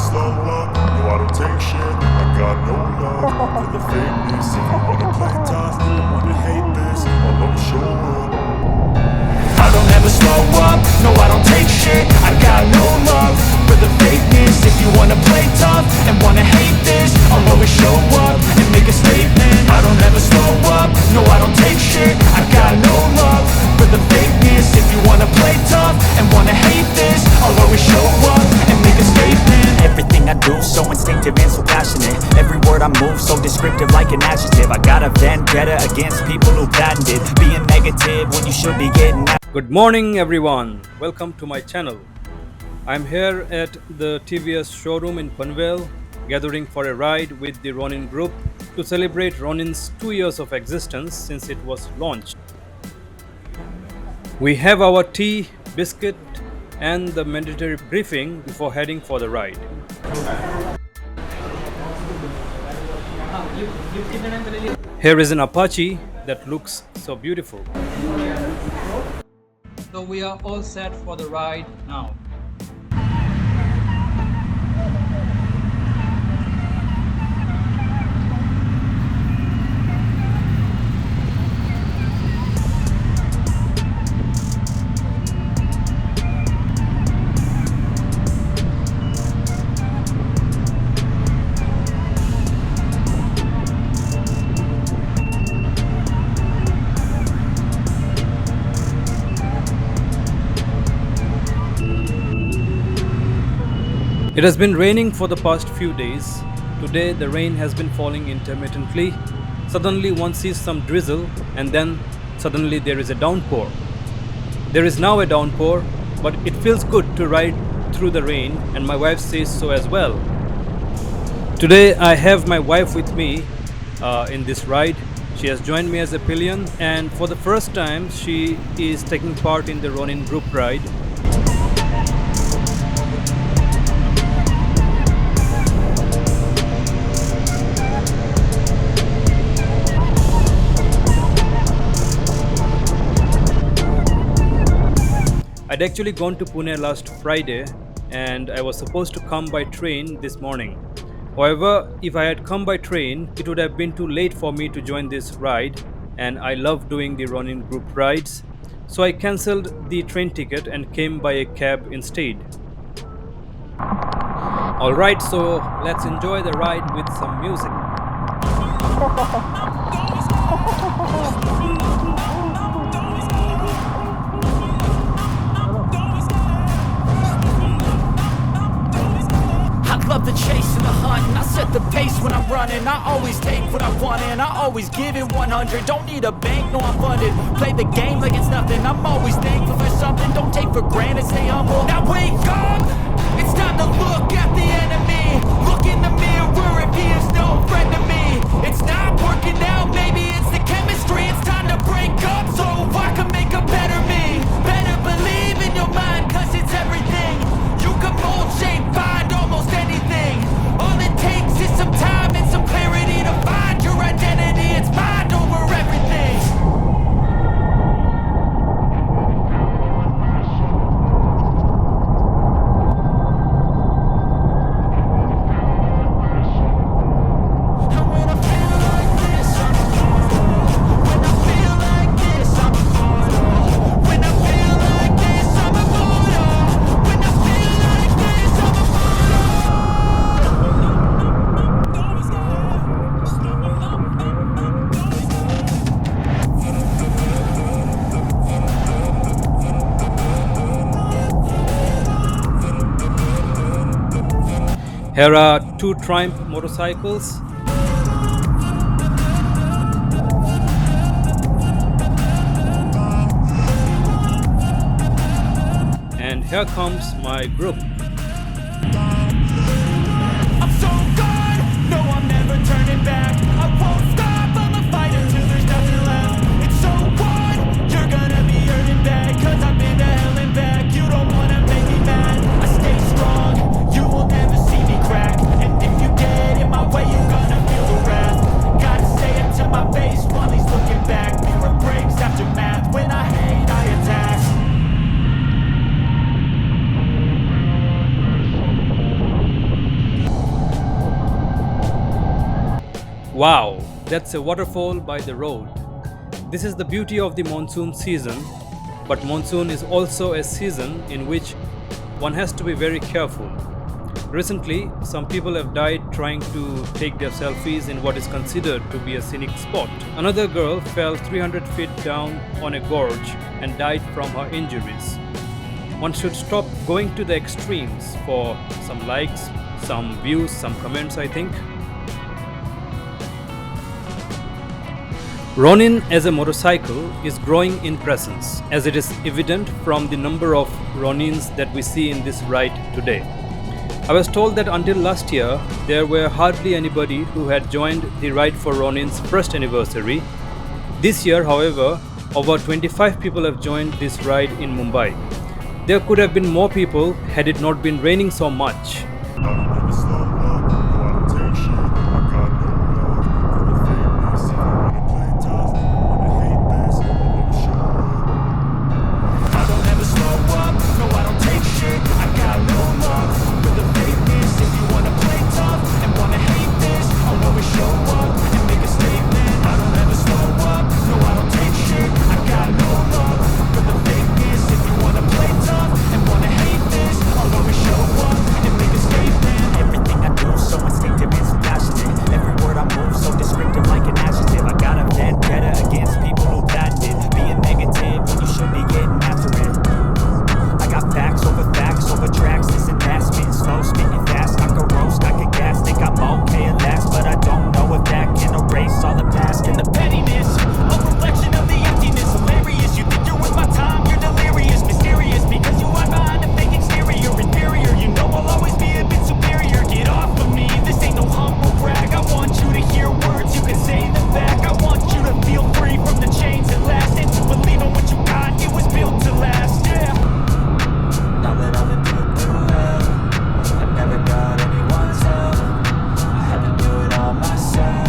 slow up, no I don't take shit. I got no love for the fakeness. If you wanna play tough and wanna hate this, I'll always show up. I don't ever slow up, no I don't take shit. I got no love for the fakeness. If you wanna play tough and wanna hate this, I'll always show up and make a statement. I don't ever slow up, no I don't take shit. I got no love for the fakeness. If you wanna play tough and wanna hate this, I'll always show up and make a statement. Everything I do so instinctive and so passionate. Every word I move so descriptive like an adjective. I got a vendetta against people who patented being negative when you should be getting out. Good morning everyone, welcome to my channel. I'm here at the TVS showroom in Panvel, gathering for a ride with the Ronin group to celebrate Ronin's 2 years of existence since it was launched. We have our tea, biscuit and the mandatory briefing before heading for the ride. Here is an Apache that looks so beautiful. So we are all set for the ride now. It has been raining for the past few days. Today the rain has been falling intermittently. Suddenly one sees some drizzle and then suddenly there is a downpour. There is now a downpour, but it feels good to ride through the rain, and my wife says so as well. Today I have my wife with me in this ride. She has joined me as a pillion, and for the first time she is taking part in the Ronin group ride. I'd actually gone to Pune last Friday and I was supposed to come by train this morning. However, if I had come by train, it would have been too late for me to join this ride, and I love doing the Ronin group rides. So I cancelled the train ticket and came by a cab instead. Alright, so let's enjoy the ride with some music. Love the chase and the hunt, and I set the pace when I'm running. I always take what I want and I always give it 100. Don't need a bank, no I'm funded. Play the game like it's nothing. I'm always thankful for something. Don't take for granted, stay humble. Now wake up, it's time to look at the enemy. Look in the mirror if he is no friend to me. It's not working out, maybe it's the chemistry. It's time to break up so I can make a better me. Better believe in your mind, cause it's everything. You can mold, shape, find almost anything. All it takes is some time and some clarity to find your identity. It's mind over everything. And when I feel like this, I'm immortal. When I feel like this, I'm immortal. When I feel like this, I'm immortal. When I feel like this, I'm Here are two Triumph motorcycles. And here comes my group. I'm so good, no I'm never turning back. I won't stop, I'ma fight until there's nothing left. It's so what, you're gonna be hurting back. Cause I've been to hell and back, you don't wanna make me mad. I stay strong, you will never see me crack. And if you get in my way, you're gonna feel the wrath. Gotta say it to my face while he's looking back. Mirror breaks after math, when I hate I attack. Wow, that's a waterfall by the road. This is the beauty of the monsoon season, but monsoon is also a season in which one has to be very careful. Recently, some people have died trying to take their selfies in what is considered to be a scenic spot. Another girl fell 300 feet down on a gorge and died from her injuries. One should stop going to the extremes for some likes, some views, some comments, I think. Ronin as a motorcycle is growing in presence, as it is evident from the number of Ronins that we see in this ride today. I was told that until last year, there were hardly anybody who had joined the ride for Ronin's first anniversary. This year, however, over 25 people have joined this ride in Mumbai. There could have been more people had it not been raining so much. I don't ever slow up, no, I don't take shit. I got no love for the fakeness. If you wanna play tough and wanna hate this, I'll always show up. I don't ever slow up, no I don't take shit. I got no love for the fakeness. If you wanna play tough and wanna hate this, I'll always show up and make a statement. I don't ever slow up, no I don't take shit. I got no love for the fakeness. If you wanna play tough and wanna hate this, I'll always show up and make a statement. Everything I do so instinctive and so passionate. Every word I move so descriptive like an adjective. I got a vendetta against people who patented being negative when you should be getting after it. I got facts over tracks, this and that, spitting slow, spitting fast. I could roast, I could gas, think I'm okay at last, but I don't know if that can erase all the past and the pettiness. A reflection of the emptiness, hilarious. You think you're with my time, you're delirious, mysterious, because you hide behind a fake exterior, inferior. You know I'll always be a bit superior. Get off of me, this ain't no humble brag. I want you to hear words, you can say them back. I want you to feel free from the chains at last, and to believe in what you got, it was built to last, yeah. Now that I've been through hell, I've never got anyone's help. I had to do it all myself.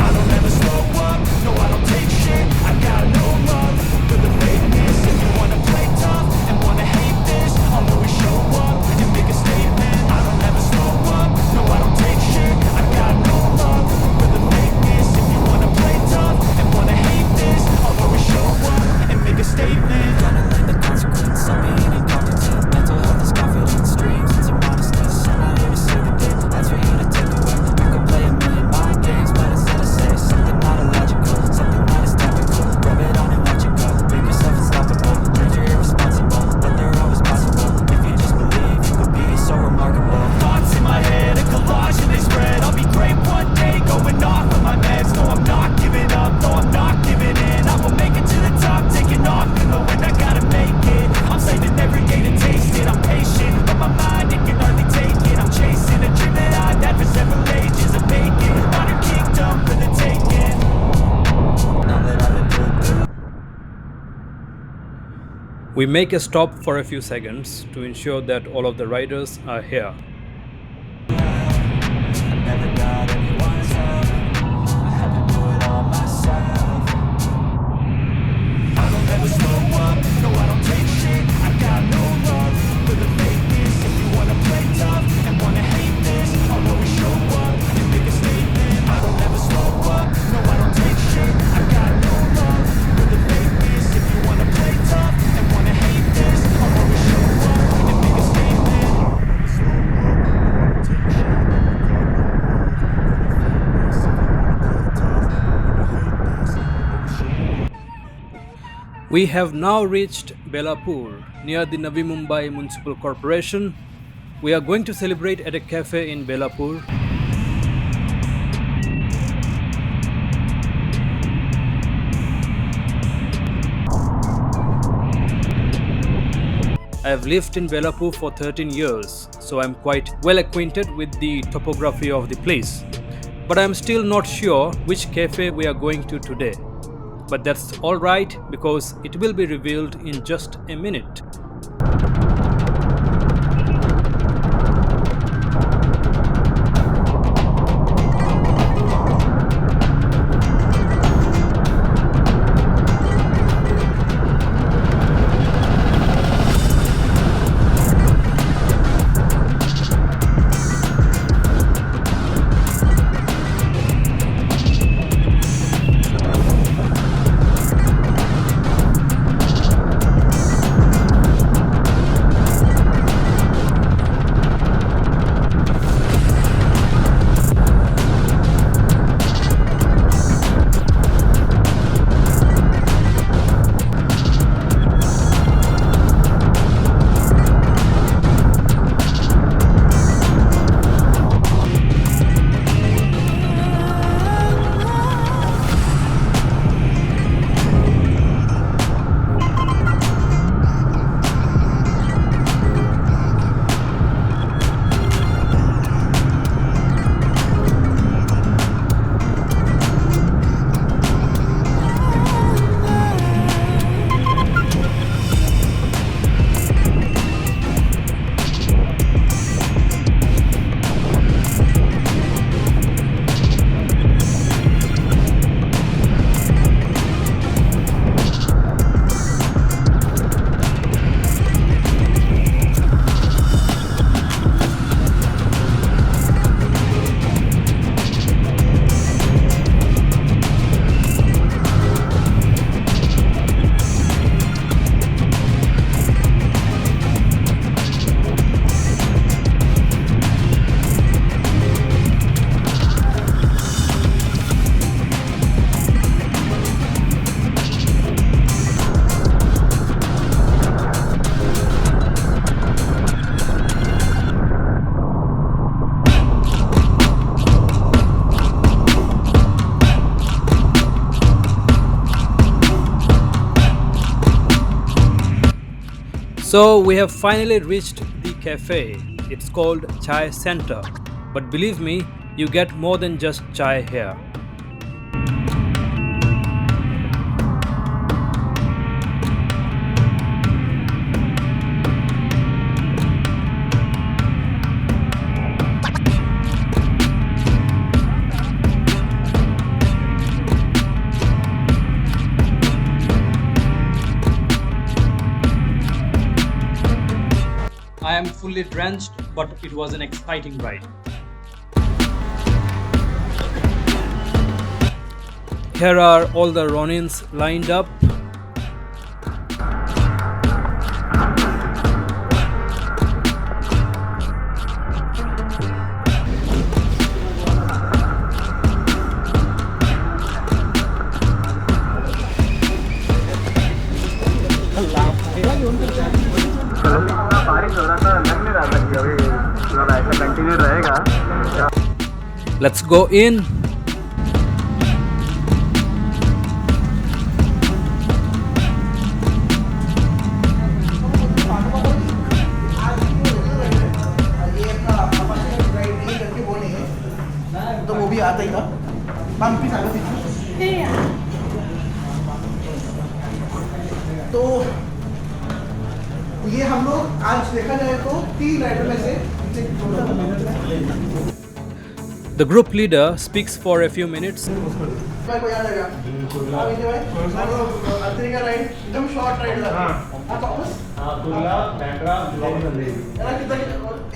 I don't ever slow up, no I don't take shit. I got no love for the fakeness. If you wanna play tough and wanna hate this, I'll always show up and make a statement. I don't ever slow up, no I don't take shit. I got no love for the fakeness. If you wanna play tough and wanna hate this, I'll always show up and make a statement. Gonna learn the consequence of being incompetent. Mental health is confidence, dreams and some modestness. I'm not here to save the day, that's for you to take away. You could play a million mind games, but instead I say something not illogical, something that is topical. Rub it on and watch it go. Make yourself unstoppable. Dreams are irresponsible, but they're always possible. If you just believe, you could be so remarkable. Thoughts in my head, a collage and they spread. I'll be great one day, going off of my meds. No, I'm not giving up, no, I'm not giving in. I will make it to the top, taking off in the wind. I gotta make it. I'm saving every day to taste it. I'm patient, but my mind, it can hardly take it. I'm chasing a dream that I've had for several ages. A vacant, modern kingdom for the taking. Now that I've been through. We make a stop for a few seconds to ensure that all of the riders are here. I never got anyone's help. I had to do it all myself. I don't ever slow up, no I don't take shit. I got no love for the fakeness. If you wanna play tough and wanna hate this, I'll always show up and make a statement. I don't ever slow up, no I don't take shit. I got no love for the fakeness. If you wanna play tough and wanna hate this, I'll always show up and make a statement. Slow up, no, I don't take shit. I got no love for the fakeness. If you wanna play tough and wanna hate this, I'll always show up. We have now reached Belapur, near the Navi Mumbai Municipal Corporation. We are going to celebrate at a cafe in Belapur. I have lived in Belapur for 13 years, so I'm quite well acquainted with the topography of the place. But I'm still not sure which cafe we are going to today. But that's alright because it will be revealed in just a minute. So we have finally reached the cafe. It's called Chai Center. But believe me, you get more than just chai here. I am fully drenched, but it was an exciting ride. Here are all the Ronins lined up. Let's go in. तो वो भी आता ही था वापस आ गई तो ये हम लोग आज देखा जाए तो 3 राइडर में से The group leader speaks for a few minutes. भाई को याद आएगा भाई का राइड एकदम शॉर्ट राइड था हां वापस कुल्ला बैंड्रा ब्लॉक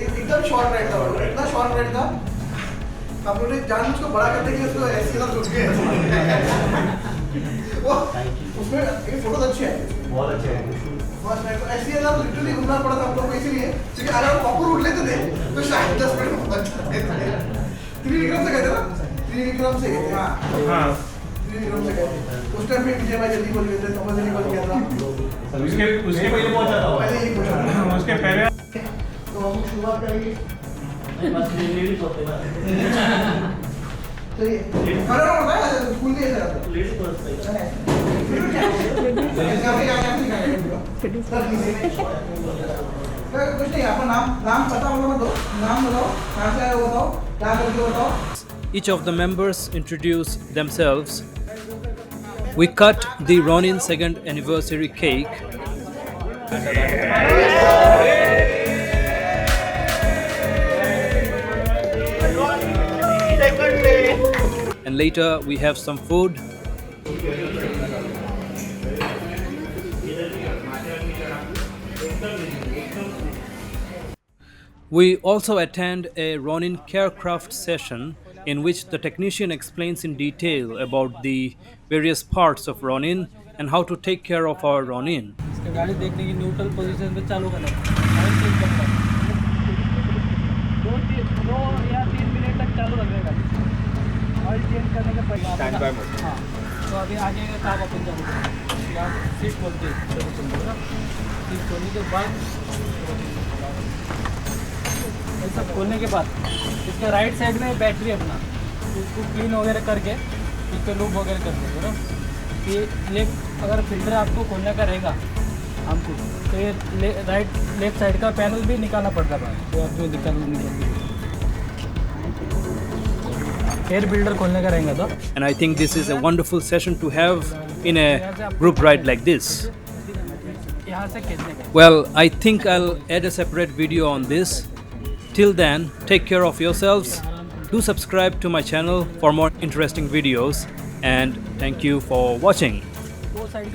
एकदम शॉर्ट राइड था इतना शॉर्ट राइड था आप लोगों ने जान उसको बड़ा करने के लिए उसको ऐसे ना सोच के वो उसमें ये फोटो अच्छे हैं बहुत अच्छे हैं बस मैं तो ऐसे ही ना लिटरली घूमना पड़ा था हम लोग को इसीलिए क्योंकि अगर हम प्रॉपर रूट लेते थे तो शायद 10 मिनट में पहुंच जाते त्रिविक्रम से गए थे ना त्रिविक्रम से गए थे हां त्रिविक्रम से गए थे उस टाइम पे विजय भाई जल्दी बोल गए थे थॉमस जल्दी बोल गया था उसके पहले पहुंचा था पहले ही पहुंचा उसके पहले तो हम शुरुआत करेंगे बस लेडीज होते हैं तो ये खाना होता है स्कूल नहीं है लेडीज होता है फिर क्या कुछ नहीं आपका नाम पता होगा तो नाम बताओ कहाँ से आए हो बताओ क्या करते हो बताओ. Each of the members introduce themselves. We cut the Ronin second anniversary cake. And later we have some food. We also attend a Ronin carecraft session in which the technician explains in detail about the various parts of Ronin and how to take care of our Ronin. गाड़ी देखने की neutral position पे चालू करना oil change करना 2 या 3 minute तक चालू रखेगा ऑयल चेंज करने के बाद स्टैंड बाय मोड. हाँ तो अभी आगे का काम अपन चालू करेंगे या सीट खोलते हैं सीट खोलने के बाद ये सब खोलने के बाद इसके राइट साइड में बैटरी अपना उसको क्लीन वगैरह करके इस पर लूप वगैरह कर देंगे ना. ये लेफ्ट अगर फिल्टर आपको खोलने का रहेगा हमको तो ये लेफ्ट साइड का पैनल भी निकालना पड़ता है तो आपको निकालना एयर बिल्डर खोलने का रहेगा तो. And I think this is a wonderful session to have in a group ride like this. यहाँ से खींचने का. Well, I think I'll add a separate video on this. Till then, take care of yourselves. Do subscribe to my channel for more interesting videos. And thank you for watching. वो side का